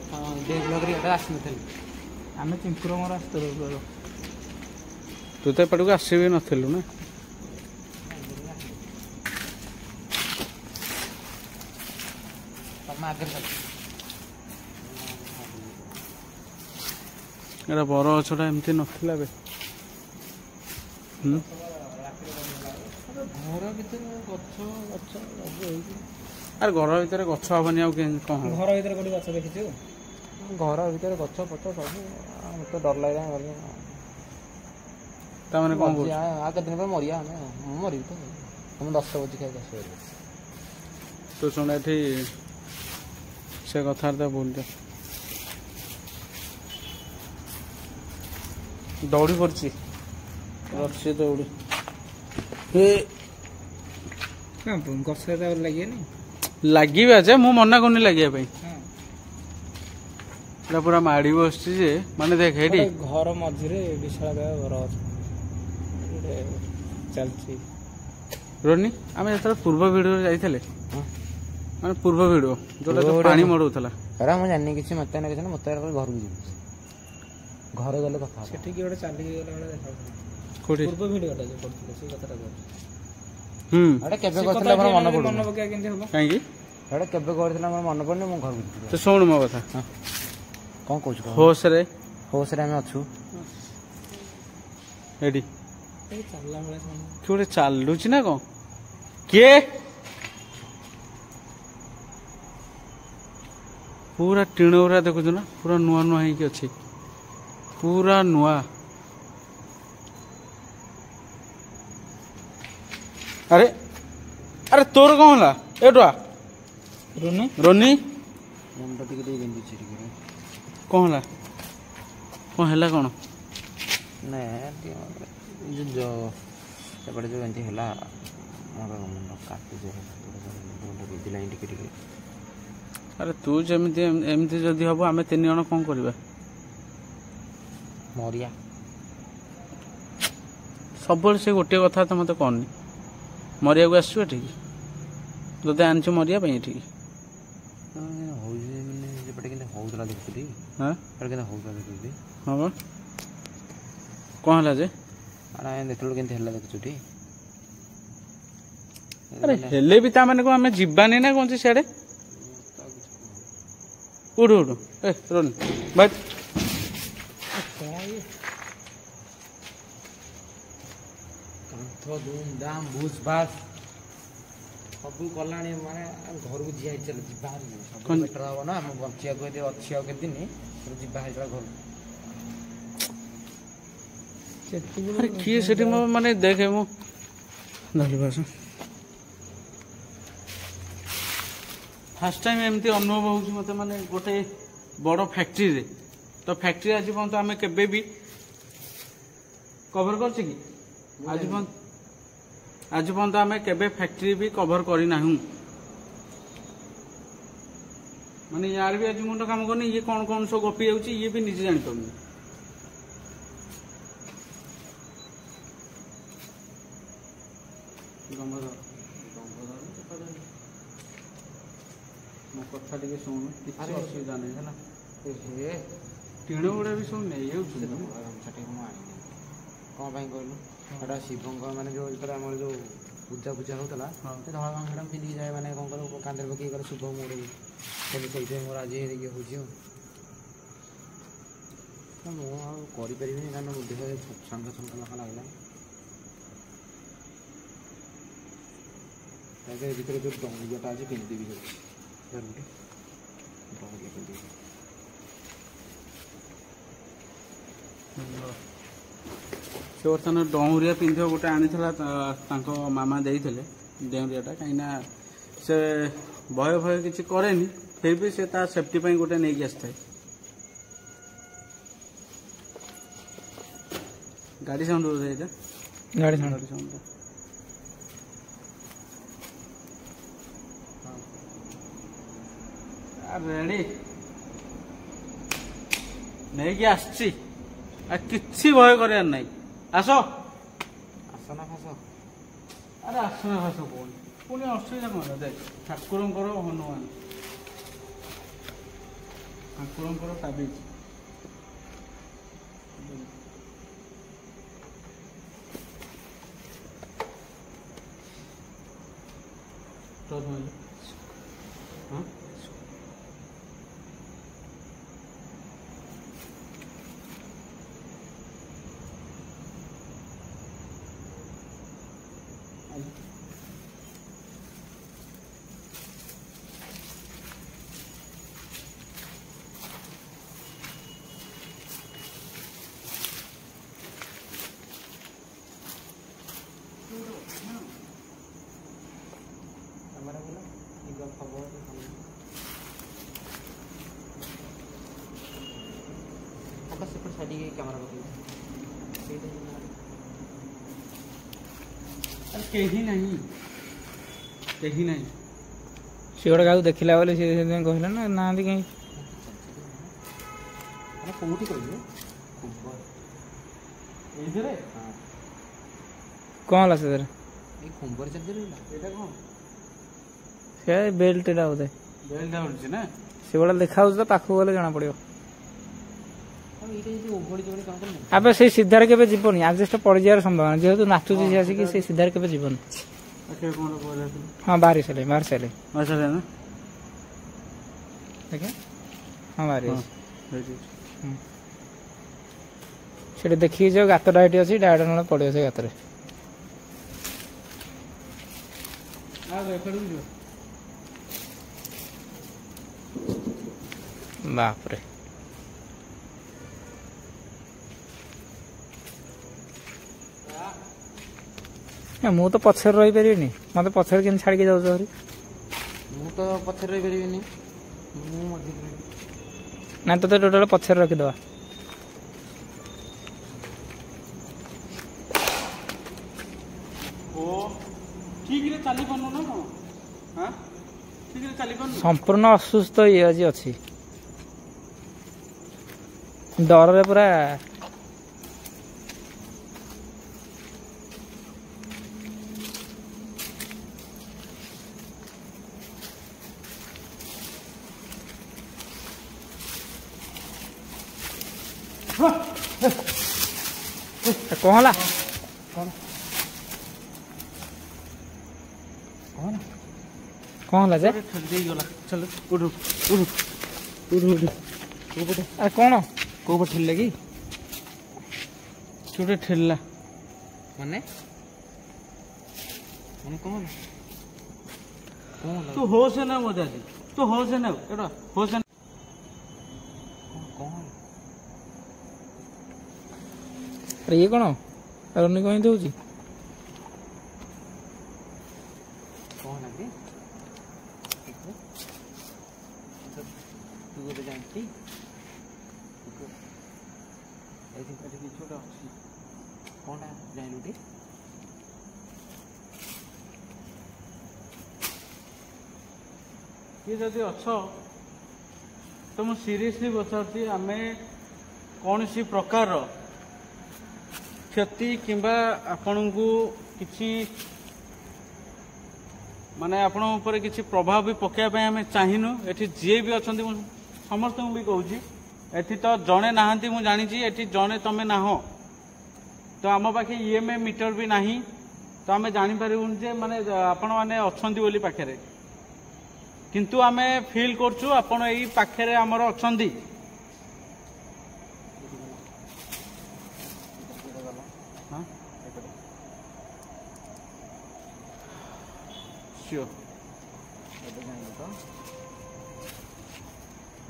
S1: डे ब्लॉग रे आसी नथली
S3: आमे चिंकुर मोर आस्तो
S2: तू तो एपटू आसबी नथिलु ना
S1: तम आगे
S2: एटा बर गछटा एमती नथिला बे
S1: घर भीतर गछ गछ
S2: अरे घर भीतर गछ हबनी आ कौन
S3: घर भीतर कोडी गछ देखिछु
S1: घर भीतर गछ पछ सब मत डर लगा गले
S2: ताने कौन बोल
S1: आगे दिन पर मरिया हमें मरी तो हम 10 बजे खाई 10 बजे
S2: तो सुन एठी से कथार्ता बोल दे दौड़ी पड़ची रसी दौड़ी हे
S3: हां गछ रे लागे नी
S2: लागिबा जे मु मना कोनी लागिया पई
S3: हां
S2: एटा पूरा माड़ी बसची जे माने देख हेडी
S3: घर मझिरे विशाल घर अछि चलची
S2: रोनी आमे जतरा पूर्व वीडियो रे जाइथले माने पूर्व वीडियो जोटा जो पानी मडौथला
S1: अरे हम जानि किछि मते ना किछि मते घर को जी घर गले कथा
S3: सेठी की ओडे चाली गेला वाला देखा
S2: कोठी
S3: पूर्व वीडियो टा जे करथिले से कथाटा
S1: अरे केबे करथिला हमर मन पडु
S3: मन बके केंदे हबो
S2: काई की
S1: अरे केबे करथिला हमर मन पडने मो घर को
S2: तो सुन मो कथा
S1: कोन कहू
S2: होश रे
S1: हम अछु
S2: एडी
S3: ए चालला मला सांग
S2: किए चलुच ना कौन किए पूरा टीण गुरा देखु ना पूरा नुआ नुआ ही अच्छे पूरा नुआ अरे अरे तोर कौन है एटुआ
S3: रोनी
S2: रोनी
S1: मुंड टिके टिके बिंदी छिड़ी
S2: कौन है कौन है कौन
S1: ना जो एपटे जो एंती हला मोर मुंड काटि जे मुंड बिंदी लाइन टिके टिके
S2: अरे तू जमी एमती जदि हम आम 3 जन कौन करवा
S1: मरिया
S2: सब से गोटे कथा तो मत कहनी मरिया को आसु ठीक जदि आनछ मरिया ठीक
S1: होउतला देखुली
S2: हाँ
S1: केना होउतला देखुली
S2: हाँ बा कौन है जे
S1: अरे देखलो केनते हला देखुछुटी
S2: अरे हेले भी ता माने को आमे जिबानी ना कौन सियाड़े उड़ उड़ ए रोन बैठ
S1: कंथ धूम धाम भूस भास सबू कलाणी माने घर को जिया चल जी बाहर सब बेटर हो ना हम बंचिया को दे अछि के दिन जी बाहर घर
S2: अरे किए सेठी मो माने देखे मो धली बास फास्ट टाइम एमती अनुभव होउछि मते माने गोटे बड़ फैक्ट्री रे तो फैक्ट्री आज पन तो आमे केबे भी कवर करछि कि आज पन तो आमे केबे फैक्ट्री भी कवर करी नाहु माने यार भी आज मुंड काम करनी ये कौन कौन सो गपी जाउछि ये भी निजे जानि पड़नी କଥା ଟିକେ ଶୁଣୁ କିଛି
S1: ଆରେ
S2: ଅସୁବିଧା ନାହିଁ ହେଲା
S1: ହେ
S2: ଟିଣ ଗୁଡ଼ା ବି ସବୁ ନେଇଯାଉଛନ୍ତି
S1: ଗାମୁଛାଟେ ମୁଁ ଆଣିନି କ'ଣ ପାଇଁ କହିଲୁ ସେଟା ଶିବଙ୍କ ମାନେ ଯେଉଁ ଯେତେବେଳେ ଆମର ଯେଉଁ ପୂଜା ହେଉଥିଲା ସେ ଧଳା ଗାମୁଛାଟା ପିନ୍ଧିକି ଯାଏ ମାନେ କ'ଣ କରୁ କାନ୍ଧରେ ପକେଇକି କରେ ଶୁଭ ମୋଡ଼କୁ ସେମିତି ସେଇଥିପାଇଁ ମୋର ଆଜି ଇଏ ହେଉଛି ଆଉ ମୁଁ ଆଉ କରିପାରିବିନି କାରଣ ଦେହ ଛଙ୍କା ଲେଖା ଲାଗିଲା ତାପରେ ଏ ଭିତରେ ଯେଉଁ ଡଙ୍ଗିଆଟା ଅଛି ପିନ୍ଧିଦେବି ଯାଉଛି ଗୋଟେ ଡଙ୍ଗିଆ ପିନ୍ଧିବି
S2: ସେ ବର୍ତ୍ତମାନ ଡଉଁରିଆ ପିନ୍ଧିବ ଗୋଟେ ଆଣିଥିଲା ତାଙ୍କ ମାମା ଦେଇଥିଲେ ଡେଉଁରିଆଟା କାହିଁକିନା ସେ ଭୟ କିଛି କରେନି ଫିର୍ ବି ସେ ତା ସେଫ୍ଟି ପାଇଁ ଗୋଟେ ନେଇକି ଆସିଥାଏ ଗାଡ଼ି ସାଉଣ୍ଡ ବୋଧେ ଏଇଟା
S3: ଗାଡ଼ି
S2: ସାଉଣ୍ଡ ରେଡି ନେଇକି ଆସିଛି ଆଉ କିଛି ଭୟ କରିବାର ନାହିଁ ଆସ
S1: ଆସନା ଫାସ
S2: ଆରେ ଆସନା ଫାସ କହୁନି ପୁଣି ଅସୁବିଧା କ'ଣ ଦେଖ ଠାକୁରଙ୍କର ହନୁମାନ ଠାକୁରଙ୍କର ତାବିଜ ହଁ
S1: କ୍ୟାମେରା ବୋଲା ଖବର ଫୋକସ୍ ସେପଟେ ସାଇଡ୍ କ୍ୟାମେରା ପକେଇବି
S2: କେହି ନାହିଁ କେହି ନାହିଁ
S3: ସେ ଗୋଟେ କାହାକୁ ଦେଖିଲା ବୋଲି ସେ ସେଥିପାଇଁ କହିଲା ନା ନାହାନ୍ତି କାହିଁ
S1: ଆରେ କେଉଁଠି କହିଲୁ
S2: ଏଇଥିରେ
S3: କ'ଣ ହେଲା ସେଥିରେ
S1: ଏଇ ଖୁମ୍ବର ଚାଲିଛି
S2: ଏଇଟା କ'ଣ
S3: ସେ ବେଲ୍ଟଟା ବୋଧେ
S2: ବେଲ୍ଟ ଉଠୁଛି ନା
S3: ସେଗୁଡ଼ା ଦେଖାଯାଉଛି ତ ପାଖକୁ ଗଲେ ଜଣା ପଡ଼ିବ
S1: ଏଇଟା ଯଦି ଓଭଳି ଜୋଳି କାମ କଲେ
S3: ଆବେ ସେଇ ସିଧାରେ କେବେ ଯିବନି ଆଜେଷ୍ଟ ପଡ଼ିଯିବାର ସମ୍ଭାବନା ଯେହେତୁ ନାଚୁଛି ସେ ଆସିକି ସେଇ ସିଧାରେ କେବେ ଯିବନି ହଁ ବାହାରି ସାରିଲେ
S2: ନା
S3: ଆଜ୍ଞା ହଁ ବାହାରି ସେଠି ଦେଖିକି ଯାଉ ଗାତଟା ଏଠି ଅଛି ଡାଇରେକ୍ଟ ନହେଲେ ପଡ଼ିବ ସେ ଗାତରେ ବାପରେ ମୁଁ ତ ପଛରେ ରହିପାରିବିନି ମତେ ପଛରେ କେମିତି ଛାଡ଼ିକି ଯାଉଛ ଭାରି
S1: ମୁଁ ତ ପଛରେ ରହିପାରିବିନି ମୁଁ ମଝିରେ
S3: ନାଇଁ ତତେ ଟୋଟାଲ ପଛରେ ରଖିଦେବା
S2: ଠିକରେ ଚାଲି ପାରୁନୁ ନା କ'ଣ ଠିକରେ ଚାଲି ପାରୁନୁ
S3: ସମ୍ପୂର୍ଣ୍ଣ ଅସୁସ୍ଥ ଇଏ ଆଜି ଅଛି ଡରରେ ପୁରା କ'ଣ ହେଲା କ'ଣ ହେଲା ଯେ
S2: ଦେଇଗଲା ଚାଲ ଉଠୁ ଉଠୁ ଉଠୁ ଉଠୁ
S1: କେଉଁ ପଟେ
S3: ଆରେ କ'ଣ
S1: କେଉଁ ପଟେ ଠେଲିଲେ କି
S2: ଗୋଟେ ଠେଲିଲା
S1: ମାନେ ମାନେ କ'ଣ ହେଲା କ'ଣ ହେଲା
S2: ତୁ ହୋସ ନେଉ ମତେ ଆଜି ତୁ ହୋସ ନେଉ ଏଟା ହୋସ
S1: କ'ଣ ହେଲା
S3: ଆରେ ଇଏ କ'ଣ ରନି କ'ଣ ଏମିତି ହେଉଛି
S1: କ'ଣ ହେଲା କି ତୁ ଗୋଟେ ଜାଣିଛି
S2: ଏଠି କିଛି ଗୋଟେ ଅଛି
S1: କ'ଣଟା ଜାଣିଲୁ ଟି
S2: କିଏ ଯଦି ଅଛ ତ ମୁଁ ସିରିୟସଲି ପଚାରୁଛି ଆମେ କୌଣସି ପ୍ରକାରର କ୍ଷତି କିମ୍ବା ଆପଣଙ୍କୁ କିଛି माने आपण ऊपर किसी प्रभाव भी पकेया आम चाहिनु एठी जी भी अच्छा समस्त भी कहूँ एठी तो जड़े नहांती मु जानी एठी जड़े तमें नाह तो आम पाखे ईएमआई मीटर भी नहीं तो आम जापर जे माने आपण मैंने अच्छा बोली पाखे किंतु आम फिल करचु आपण यही पाखे आमर अच्छा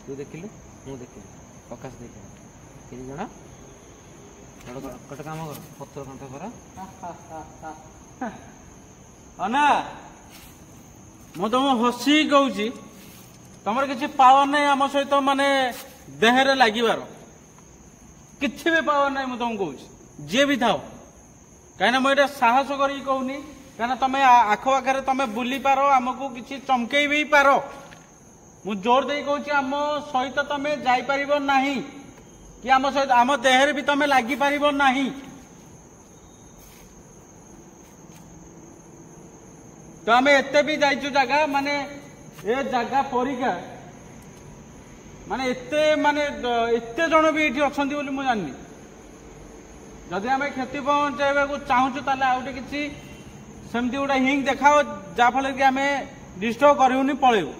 S1: तू देखिलु मु देखिली प्रकाश देखिल तीन जन गोटे काम कर पत्र कंठ कर
S2: अना मु तुम हसी कहूँ तुमर किसी पावर नहीं आम सहित माने देहरे लगिबार किसी भी पावर नहीं मुझे तुमको कहूँ जी भी थाओ कहीं मुझे साहस करी कहूनी कहीं तुम आखपाखे तुम बुली पार आमको किसी चमकई भी पार मु जोर दे कहूँ आम सहित तुम जापर नहीं कि आम सहित आम देहरे भी तुम लगिपार नहीं तो आम एते भी जाइचु जगह माने ए जगह परिका माने एते जन भी ये अच्छा बोली मुझे जाननी जदि आम क्षति पहुंचाइबा चाहूँ ताले आउटे किसी सेमती गोटे हिंग देखाओ जहाँफल कि आम डिस्टर्ब करूनी पलैबू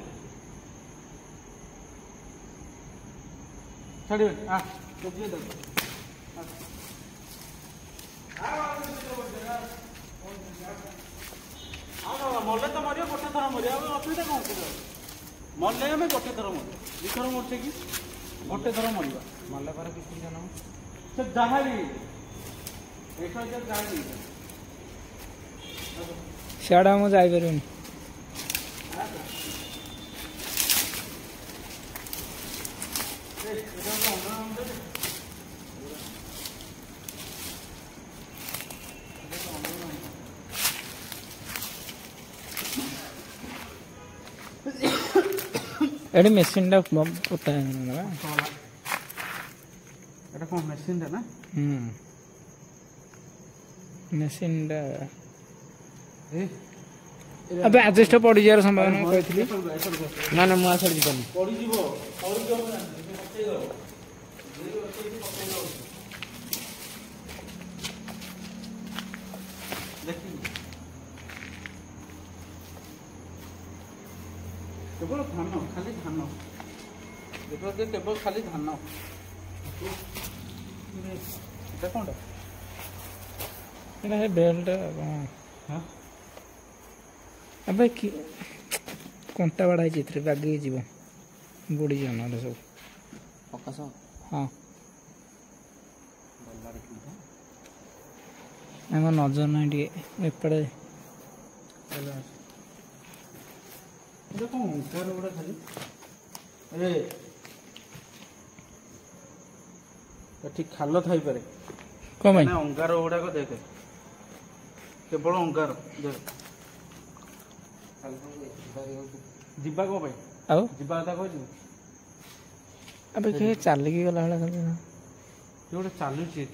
S2: छाड़े मल्ले तो मर गोटे थर मर असुविधा कौन मल्ले आम गोटे थर मर दुथर मरचे कि गोटे थर मरवा
S1: मल्ले पर किसी जन
S2: से जहाँ भी
S3: सियाड़ा मु जापर एडी मेसिन टा पता है ना
S2: एटा कौन मेसिन टा ना
S3: मेसिन टा अबे एडजस्ट पड़ जाय संभावना कहथली
S1: ना ना मु आसर जीवनी
S2: पड़ी जीवो केवल धान खाली धान देख केवल खाली धान कौन
S3: बेल्ट अबे कंटा बड़ा है बागे जीव बुड़ी जान सब
S1: प्रकाश
S3: हाँ आम नजर ना एपड़े
S2: कौन अंगार गुड़ा खाली ठीक खाल थी पारे
S3: कौन
S2: अंगार गुड़ाक देख केवल अंगार देख जीवा कौन जीवा कथा कह
S3: अबे किए चलिकी गला भाई
S2: गोटे चलुची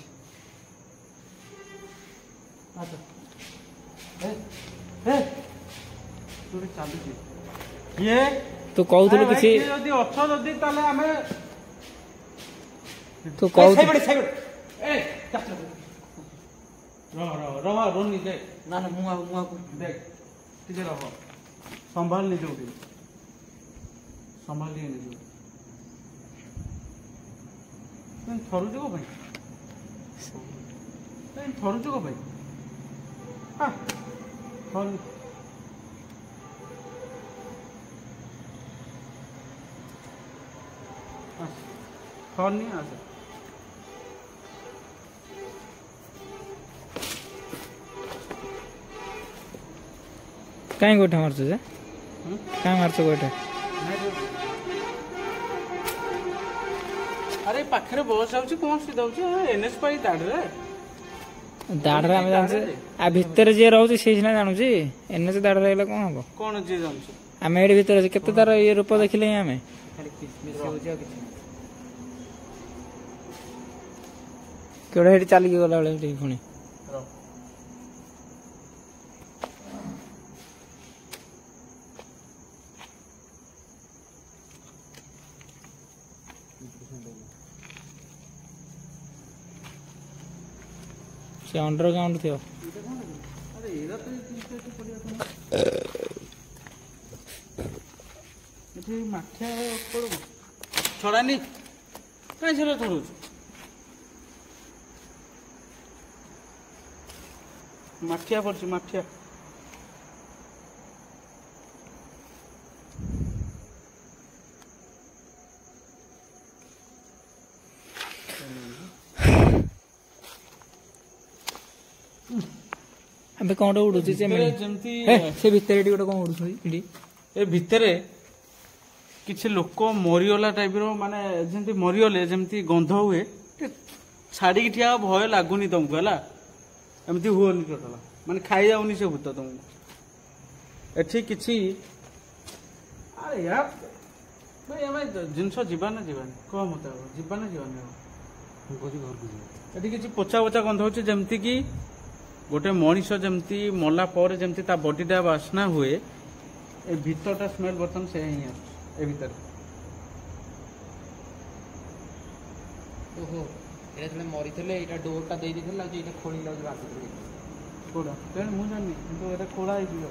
S2: चलुची ये
S3: तू कहूलु किसी
S2: जदि अच्छा जदि ताले हमें
S3: तू कहू
S2: रह रोनी देख
S1: ना ना मुआ
S2: देख ठीक रह संभाल नहीं जो संभाल नहीं जो थरुच को भाई थरुच को भाई हाँ थर थर नहीं आसे
S3: कहीं गोटे मारछ जे कहीं मारछ गोटे
S2: अरे पाखरे बस आउची कौन सीधा आउची एनएस पाई दाडरे
S3: दाडरे हम जानछे आ भीतर जे रहउची से सिना जानुची एनएस दाडरे रहले कोन हबो
S2: कौन जे जानछे
S3: आमे एडी भीतर केते तार ये रूप देखिले आमे
S1: खाली किसमिस होजा किछ
S3: केडा हेडी चली गला बेले हेडी पुणी ସେ ଅଣ୍ଡରଗ୍ରାଉଣ୍ଡ ଥିବ।
S2: ଆରେ ଏରା ତ ଏଠି ମାଠିଆ ପଡ଼ିବ ଛଡ଼ାନି କାହିଁ ସେଟା ଛଡ଼ଉଛୁ? ମାଠିଆ ପଡ଼ିଛି ମାଠିଆ।
S3: ଏବେ କ'ଣ ଗୋଟେ ଉଡୁଛି
S2: ଯେମିତି
S3: ସେ ଭିତରେ ଏଠି ଗୋଟେ କ'ଣ ଉଡୁଛି ଏଠି
S2: ଏ ଭିତରେ କିଛି ଲୋକ ମରିଗଲା ଟାଇପର ମାନେ ଯେମିତି ମରିଗଲେ ଯେମିତି ଗନ୍ଧ ହୁଏ ଛାଡ଼ିକି ଠିଆ ଭୟ ଲାଗୁନି ତମକୁ ହେଲା ଏମିତି ହୁଅନି ଟୋଟାଲ ମାନେ ଖାଇଯାଉନି ସେ ଭୂତ ତମକୁ ଏଠି କିଛି। ଆରେ ୟାର ଭାଇ ଆମେ ଜିନିଷ ଯିବା ନା ଯିବାନି କହ ମତେ ଯିବା ନା ଯିବାନି? ଏଠି କିଛି ପୋଚା ପୋଚା ଗନ୍ଧ ହଉଛି ଯେମିତି କି ଗୋଟେ ମଣିଷ ଯେମିତି ମଲା ପରେ ଯେମିତି ତା ବଡିଟା ବାସ୍ନା ହୁଏ ଏ ଭିତରଟା ସ୍ମେଲ ବର୍ତ୍ତମାନ ସେ ହିଁ ଆସୁଛି ଏ ଭିତରେ।
S1: ଓହୋ ଏଇଟା ଯେତେବେଳେ ମରିଥିଲେ ଏଇଟା ଡୋରଟା ଦେଇ ଦେଇଥିଲା ଆଉ ଏଇଟା ଖୋଳିଲା ଯେ ବାହାରକୁ
S2: କୋଉଟା ତେଣୁ ମୁଁ ଜାଣିନି କିନ୍ତୁ ଏଇଟା ଖୋଳା ହେଇଯିବ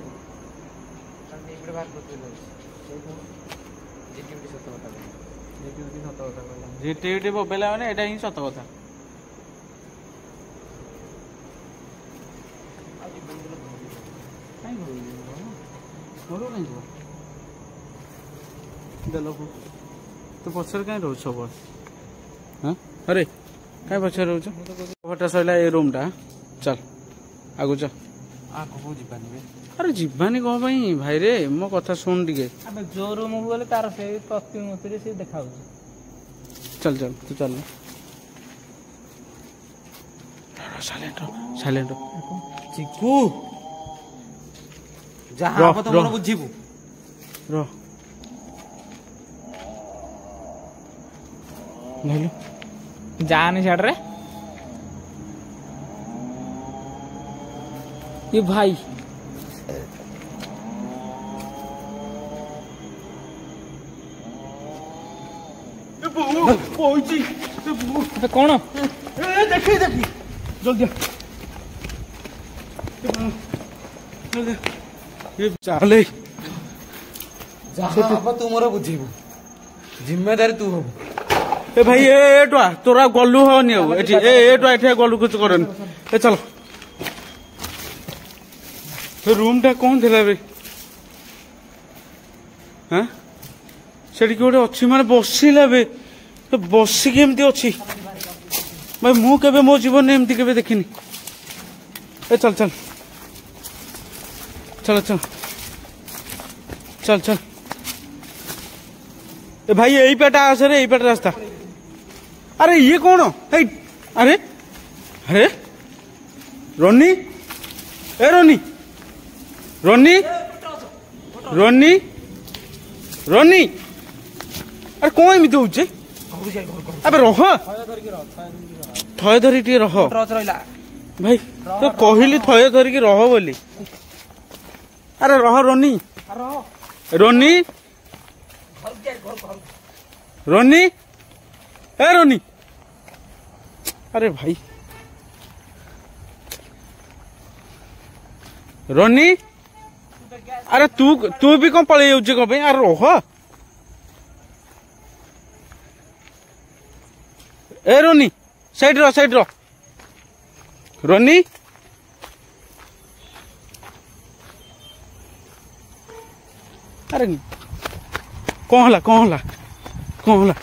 S1: ଏଇପଟେ ବାହାର କରୁଥିଲେ ଜିଟିଭିଟି ସତ କଥା କହିଲା।
S2: ଜିଟିଭିଟି ସତ କଥା କହିଲା। ଜିଟିଭିଟି ବୋବେଇଲା ମାନେ ଏଇଟା ହିଁ ସତ କଥା। ତୁ ପଛରେ କାହିଁ ରହୁଛ ସବୁବେଳେ? ଆରେ କାହିଁ ପଛରେ ରହୁଛ? ଘରଟା ସରିଲା ଏ ରୁମ୍ଟା ଚାଲ ଆଗକୁ ଚାଲ।
S1: ଆଗକୁ ଯିବାନି
S2: ଆରେ ଯିବାନି କ'ଣ ପାଇଁ ଭାଇରେ ମୋ କଥା ଶୁଣ ଟିକେ।
S3: ଆମେ ଯୋଉ ରୁମକୁ ଗଲେ ତାର ସେଇ ପ୍ରତିମୂର୍ତ୍ତିରେ ସେ ଦେଖାଯାଉଛି।
S2: ଚାଲ ଚାଲ ତୁ ଚାଲ ସାଇଲେଣ୍ଟ ସାଇଲେଣ୍ଟ
S1: ଚିକୁ ଯାହା ହବ ତମର ବୁଝିବୁ।
S2: ରହ ନହେଲେ
S3: ଯାଆନି ସିଆଡ଼ରେ ଏ ଭାଇ କ'ଣ
S2: ଦେଖି ଦେଖି ଜଲ୍ଦି ଚାଲେ
S1: ଯାହା ହବ ତୁ ମୋର ବୁଝିବୁ ଜିମ୍ମେଦାରି ତୁ ହବୁ।
S2: ଏ ଭାଇ ଏ ଟୁଆ ତୋରା ଗଲୁ ହବନି ଆଉ ଏଠି ଏ ଟୁଆ ଏଠି ଗଲୁ କିଛି କରନି ଏ ଚାଲ। ରୁମ୍ ଟା କ'ଣ ଥିଲା ବେ? ହଁ ସେଠି କିଏ ଗୋଟେ ଅଛି ମାନେ ବସିଲା ବେ ବସିକି ଏମିତି ଅଛି ଭାଇ ମୁଁ କେବେ ମୋ ଜୀବନରେ ଏମିତି କେବେ ଦେଖିନି। ଏ ଚାଲ ଚାଲ ଚାଲ ଚାଲ ଚାଲ ଚାଲ ए भाई यही पेटा आस रे यही पेटा रास्ता। अरे ये कौन है? अरे अरे रोनी ए रोनी रोनी रोनी रोनी अरे कौन एमती हो अबे रह थय धरी टी रह भाई तो कहली थय धरिकी रह बोली। अरे रह रोनी रोनी रोनी ए रोनी अरे भाई रोनी अरे तू तू भी कौन पड़े जाऊँ कौन अरे रोह ए रोनी साइड रो रोनी अरे कौन होला कौन होला कौन होला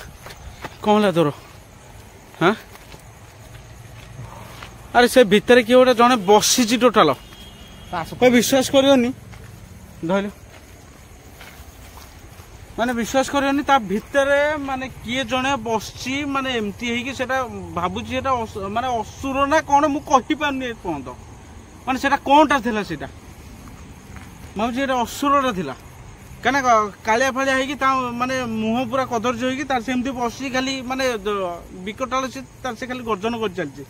S2: कौन होला तोर? हाँ अरे से भितर किए गोटे जड़े बसी टोटाल विश्वास करनी धरल माने विश्वास करनी ता भितर माने किए जड़े बसी माने एमती है भावुची माने असुर ना कौन मु कही पारनी पर्यंत माने सेटा कौनटा थिला सेटा भावुची असुरटा थिला कहना कालिया फालिया है माने मुह पूरा कदर्य होगी तार से बसी खाली माने बिकटाल से तार से खाली गर्जन कर चलती।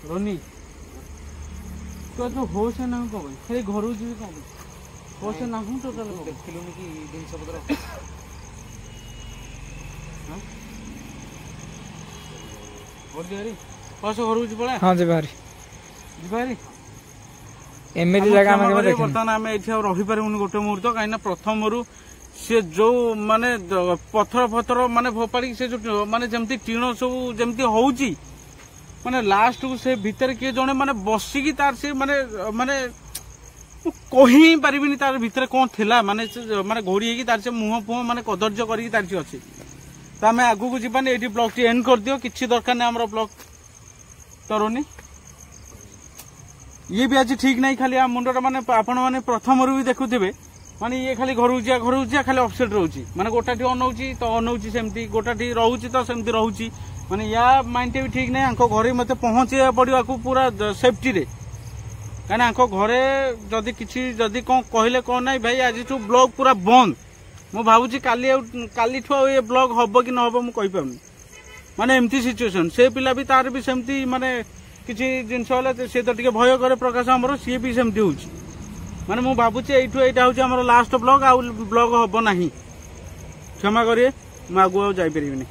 S2: रोनी तो जो होश है ना कौन खाली घर जी कौन ପଇସା ନାହିଁ ଟୋଟାଲ
S1: ଦେଖିଲୁନି କି ଜିନିଷ ପତ୍ର
S2: ପଇସା ଘରକୁ ଯିବା
S3: ହଁ ଯିବା
S2: ଯିବାରି
S3: ଏମିତି ଜାଗା ଆମେ କେବେ ଦେଖିନୁ।
S2: ବର୍ତ୍ତମାନ ଆମେ ଏଠି ଆଉ ରହିପାରିବୁନି ଗୋଟେ ମୁହୂର୍ତ୍ତ କାହିଁକିନା ପ୍ରଥମରୁ ସେ ଯୋଉ ମାନେ ପଥର ଫଥର ମାନେ ଫୋପାଡିକି ସେ ଯୋଉ ମାନେ ଯେମିତି ଟିଣ ସବୁ ଯେମିତି ହଉଛି ମାନେ ଲାଷ୍ଟକୁ ସେ ଭିତରେ କିଏ ଜଣେ ମାନେ ବସିକି ତାର ସେ ମାନେ ମାନେ ମୁଁ କହି ହିଁ ପାରିବିନି ତାର ଭିତରେ କଣ ଥିଲା ମାନେ ମାନେ ଘୋଡି ହେଇକି ତାର ସେ ମୁହଁ ଫୁହଁ ମାନେ କଦର୍ଯ୍ୟ କରିକି ତାର ସେ ଅଛି। ତ ଆମେ ଆଗକୁ ଯିବାନି ଏଇଠି ବ୍ଲଗଟି ଏଣ୍ଡ କରିଦିଅ କିଛି ଦରକାର ନାହିଁ ଆମର ବ୍ଲଗ ତରୁନି ଇଏ ବି ଆଜି ଠିକ ନାହିଁ ଖାଲି ମୁଣ୍ଡଟା ମାନେ ଆପଣ ମାନେ ପ୍ରଥମରୁ ବି ଦେଖୁଥିବେ ମାନେ ଇଏ ଖାଲି ଘରକୁ ଯିବା ଖାଲି ଅପସେଟ ରହୁଛି ମାନେ ଗୋଟାଠି ଅନଉଛି ତ ଅନଉଛି ସେମିତି ଗୋଟାଠି ରହୁଛି ତ ସେମିତି ରହୁଛି ମାନେ ୟା ମାଇଣ୍ଡଟା ବି ଠିକ ନାହିଁ ଆଙ୍କ ଘରେ ମତେ ପହଞ୍ଚେଇବାକୁ ପଡିବ ଆକୁ ପୁରା ସେଫ୍ଟିରେ କାହିଁକିନା ଆଙ୍କ ଘରେ ଯଦି କିଛି ଯଦି କଣ କହିଲେ କଣ ନାହିଁ ଭାଇ ଆଜିଠୁ ବ୍ଲଗ ପୁରା ବନ୍ଦ ମୁଁ ଭାବୁଛି କାଲିଠୁ ଆଉ ଏ ବ୍ଲଗ ହବ କି ନ ହବ ମୁଁ କହିପାରୁନି ମାନେ ଏମିତି ସିଚୁଏସନ ସେ ପିଲା ବି ତାର ବି ସେମିତି ମାନେ କିଛି ଜିନିଷ ହେଲେ ସେ ତ ଟିକେ ଭୟ କରେ ପ୍ରକାଶ ଆମର ସିଏ ବି ସେମିତି ହଉଛି ମାନେ ମୁଁ ଭାବୁଛି ଏଇଟା ହଉଛି ଆମର ଲାଷ୍ଟ ବ୍ଲଗ ଆଉ ବ୍ଲଗ ହବ ନାହିଁ କ୍ଷମା କରିବେ ମୁଁ ଆଗକୁ ଆଉ ଯାଇପାରିବିନି।